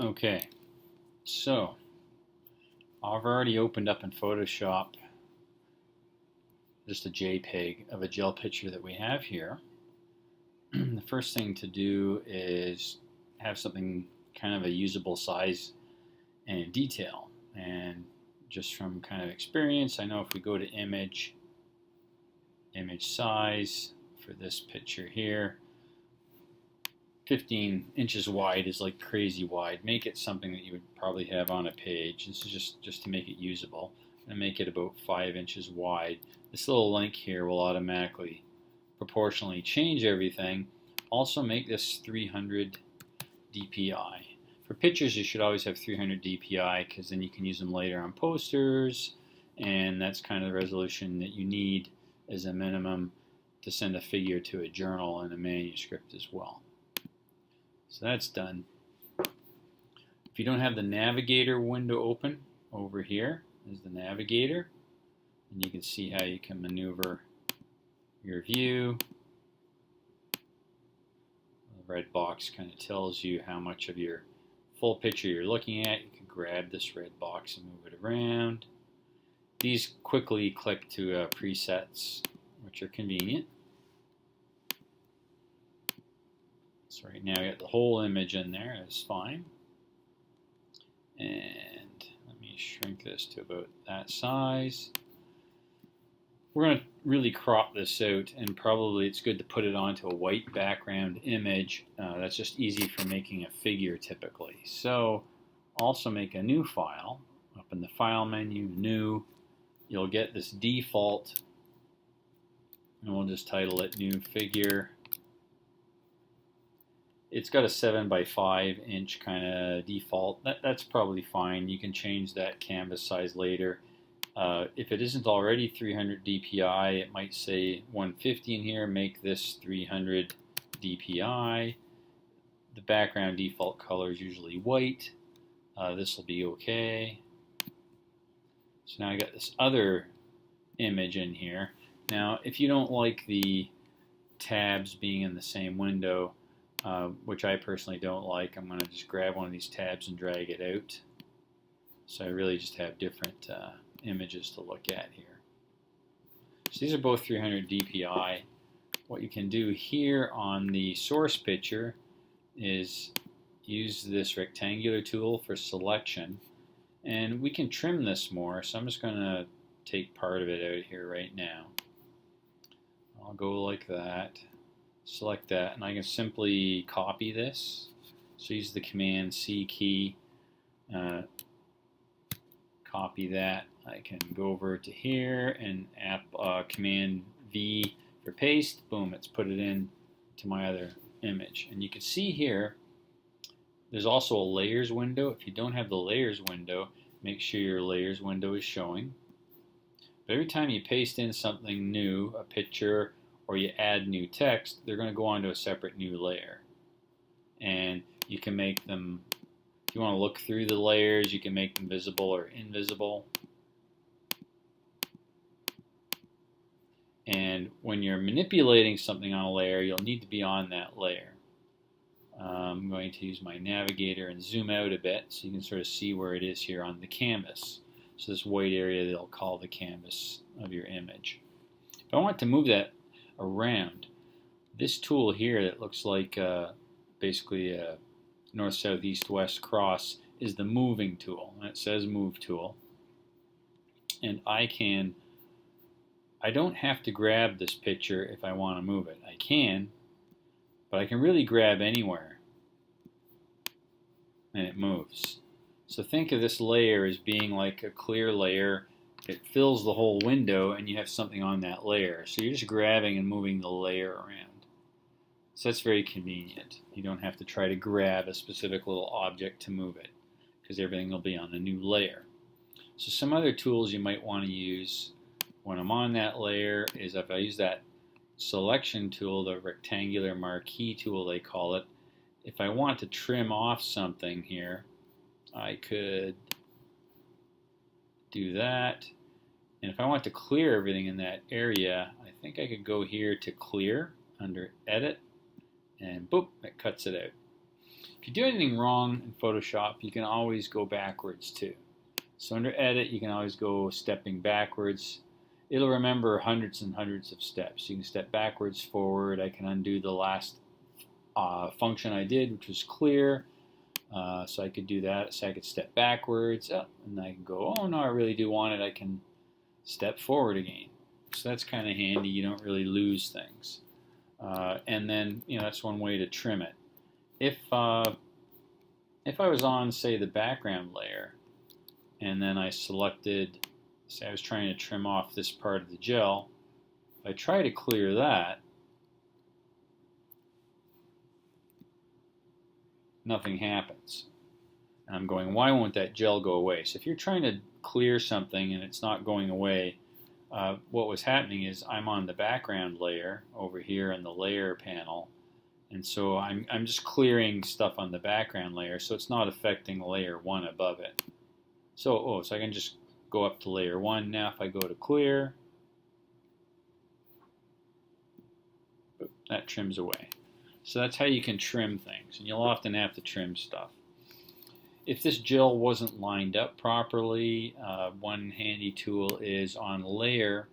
Okay, so I've already opened up in Photoshop just a JPEG of a gel picture that we have here. The first thing to do is have something kind of a usable size and detail. And just from kind of experience, I know if we go to image size for this picture here, 15 inches wide is like crazy wide. Make it something that you would probably have on a page. This is just to make it usable. And make it about 5 inches wide. This little link here will automatically proportionally change everything. Also make this 300 dpi. For pictures you should always have 300 dpi because then you can use them later on posters, and that's kind of the resolution that you need as a minimum to send a figure to a journal and a manuscript as well. So that's done. If you don't have the navigator window open, over here is the navigator, and you can see how you can maneuver your view. The red box kind of tells you how much of your full picture you're looking at. You can grab this red box and move it around. These quickly click to presets, which are convenient. So right now I got the whole image in there, that's fine. And let me shrink this to about that size. We're going to really crop this out, and probably it's good to put it onto a white background image. That's just easy for making a figure typically. So also make a new file. Up in the file menu, new, you'll get this default, and we'll just title it new figure. It's got a 7 by 5 inch kind of default. That's probably fine. You can change that canvas size later. If it isn't already 300 dpi, it might say 150 in here. Make this 300 dpi. The background default color is usually white. This will be okay. So now I got this other image in here. Now, if you don't like the tabs being in the same window, which I personally don't like, I'm going to just grab one of these tabs and drag it out. So I really just have different images to look at here. So these are both 300 dpi. What you can do here on the source picture is use this rectangular tool for selection, and we can trim this more. So I'm just going to take part of it out here right now. I'll go like that. Select that, and I can simply copy this. So use the Command C key, copy that. I can go over to here and Command V for paste. Boom, it's put it in to my other image. And you can see here, there's also a layers window. If you don't have the layers window, make sure your layers window is showing. But every time you paste in something new, a picture, or you add new text, they're going to go onto a separate new layer. And you can make them, if you want to look through the layers, you can make them visible or invisible. And when you're manipulating something on a layer, you'll need to be on that layer. I'm going to use my navigator and zoom out a bit so you can sort of see where it is here on the canvas. So this white area they'll call the canvas of your image. If I want to move that around, this tool here that looks like basically a north, south, east, west cross is the moving tool, and it says move tool. And I don't have to grab this picture if I want to move it. I can, but I can really grab anywhere and it moves. So think of this layer as being like a clear layer. It fills the whole window and you have something on that layer. So you're just grabbing and moving the layer around. So that's very convenient. You don't have to try to grab a specific little object to move it because everything will be on the new layer. So some other tools you might want to use when I'm on that layer is if I use that selection tool, the rectangular marquee tool they call it. If I want to trim off something here, I could do that. And if I want to clear everything in that area, I think I could go here to clear under edit, and boop, it cuts it out. If you do anything wrong in Photoshop, you can always go backwards too. So under Edit, you can always go stepping backwards. It'll remember hundreds and hundreds of steps. You can step backwards, forward. I can undo the last function I did, which was clear. So I could do that. So I could step backwards, and I can go, oh no, I really do want it. I can step forward again. So that's kind of handy. You don't really lose things. And then, that's one way to trim it. If I was on, say, the background layer, and then I selected, say I was trying to trim off this part of the gel, if I try to clear that, nothing happens. And I'm going, why won't that gel go away? So if you're trying to clear something and it's not going away, what was happening is I'm on the background layer over here in the layer panel, and so I'm just clearing stuff on the background layer, so it's not affecting layer 1 above it. So I can just go up to layer 1. Now if I go to clear, that trims away. So that's how you can trim things, and you'll often have to trim stuff. If this gel wasn't lined up properly, one handy tool is on layer.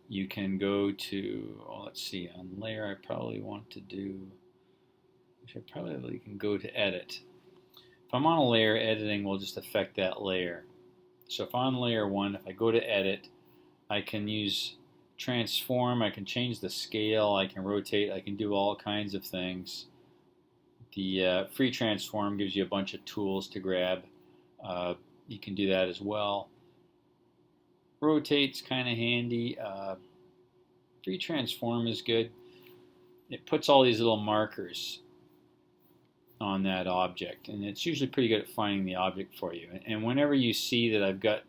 You can go to, let's see, on layer I probably want to do, I probably can go to edit. If I'm on a layer, editing will just affect that layer. So if I'm on layer 1, if I go to edit, I can use transform, I can change the scale, I can rotate, I can do all kinds of things. The free transform gives you a bunch of tools to grab. You can do that as well. Rotate's kind of handy. Free transform is good. It puts all these little markers on that object, and it's usually pretty good at finding the object for you. And whenever you see that I've got,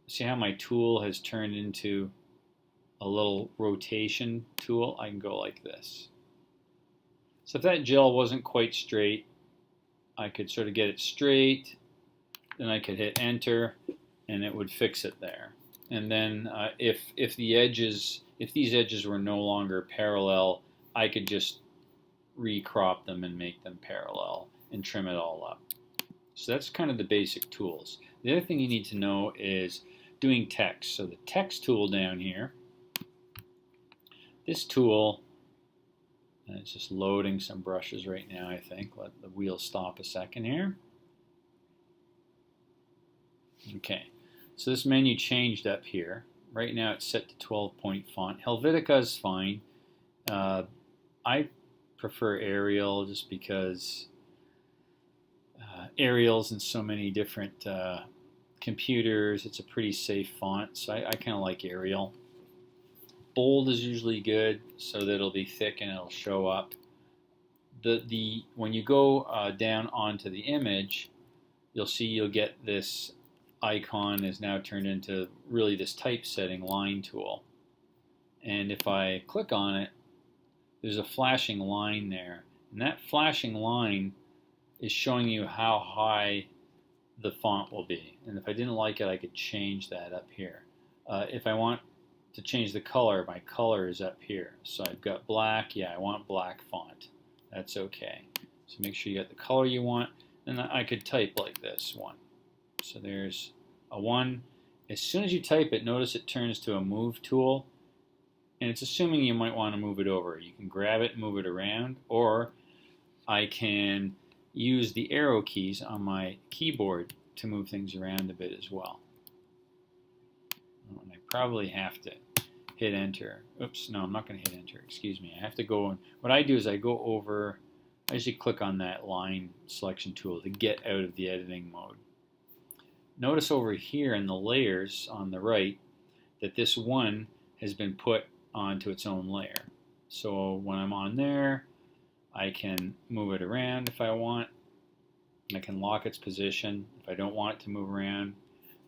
see how my tool has turned into a little rotation tool, I can go like this. So if that gel wasn't quite straight, I could sort of get it straight, then I could hit enter, and it would fix it there. And then if these edges were no longer parallel, I could just recrop them and make them parallel and trim it all up. So that's kind of the basic tools. The other thing you need to know is doing text. So the text tool down here, this tool, and it's just loading some brushes right now, I think. Let the wheel stop a second here. Okay, so this menu changed up here. Right now it's set to 12-point font. Helvetica is fine. I prefer Arial just because Arial's in so many different computers. It's a pretty safe font, so I kind of like Arial. Bold is usually good, so that it'll be thick and it'll show up. When you go down onto the image, you'll see you'll get this icon is now turned into really this typesetting line tool. And if I click on it, there's a flashing line there. And that flashing line is showing you how high the font will be. And if I didn't like it, I could change that up here. If I want to change the color, my color is up here. So I've got black. Yeah, I want black font. That's okay. So make sure you get the color you want. And I could type like this, 1. So there's a 1. As soon as you type it, notice it turns to a move tool. And it's assuming you might want to move it over. You can grab it and move it around, or I can use the arrow keys on my keyboard to move things around a bit as well. And I probably have to hit enter. Oops, no, I'm not going to hit enter. Excuse me. I have to go, and what I do is I go over, I usually click on that line selection tool to get out of the editing mode. Notice over here in the layers on the right that this 1 has been put onto its own layer. So when I'm on there, I can move it around if I want. I can lock its position. If I don't want it to move around,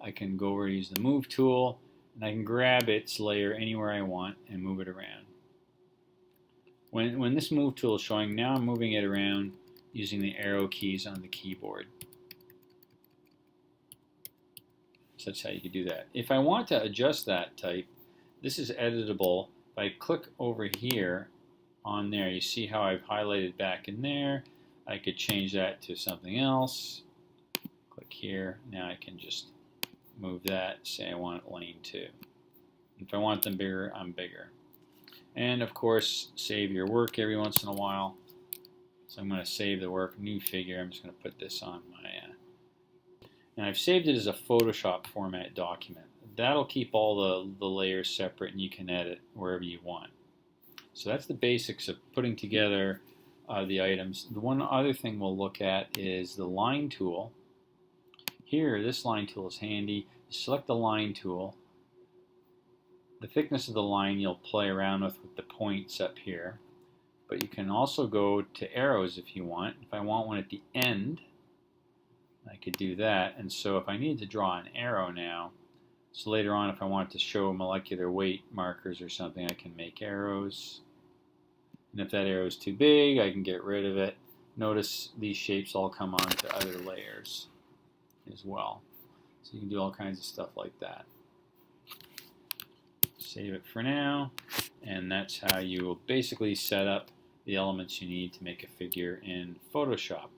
I can go over and use the move tool, and I can grab its layer anywhere I want and move it around. When this move tool is showing, now I'm moving it around using the arrow keys on the keyboard. So that's how you can do that. If I want to adjust that type, this is editable. If I click over here on there, you see how I've highlighted back in there. I could change that to something else. Click here. Now I can just move that. Say I want it lane 2. If I want them bigger, I'm bigger. And of course, save your work every once in a while. So I'm going to save the work, new figure. I'm just going to put this on my, and I've saved it as a Photoshop format document. That'll keep all the layers separate, and you can edit wherever you want. So that's the basics of putting together the items. The one other thing we'll look at is the line tool. Here, this line tool is handy. Select the line tool. The thickness of the line you'll play around with the points up here. But you can also go to arrows if you want. If I want one at the end, I could do that. And so if I need to draw an arrow now, so later on if I want to show molecular weight markers or something, I can make arrows. And if that arrow is too big, I can get rid of it. Notice these shapes all come onto other layers as well. So you can do all kinds of stuff like that. Save it for now, and that's how you will basically set up the elements you need to make a figure in Photoshop.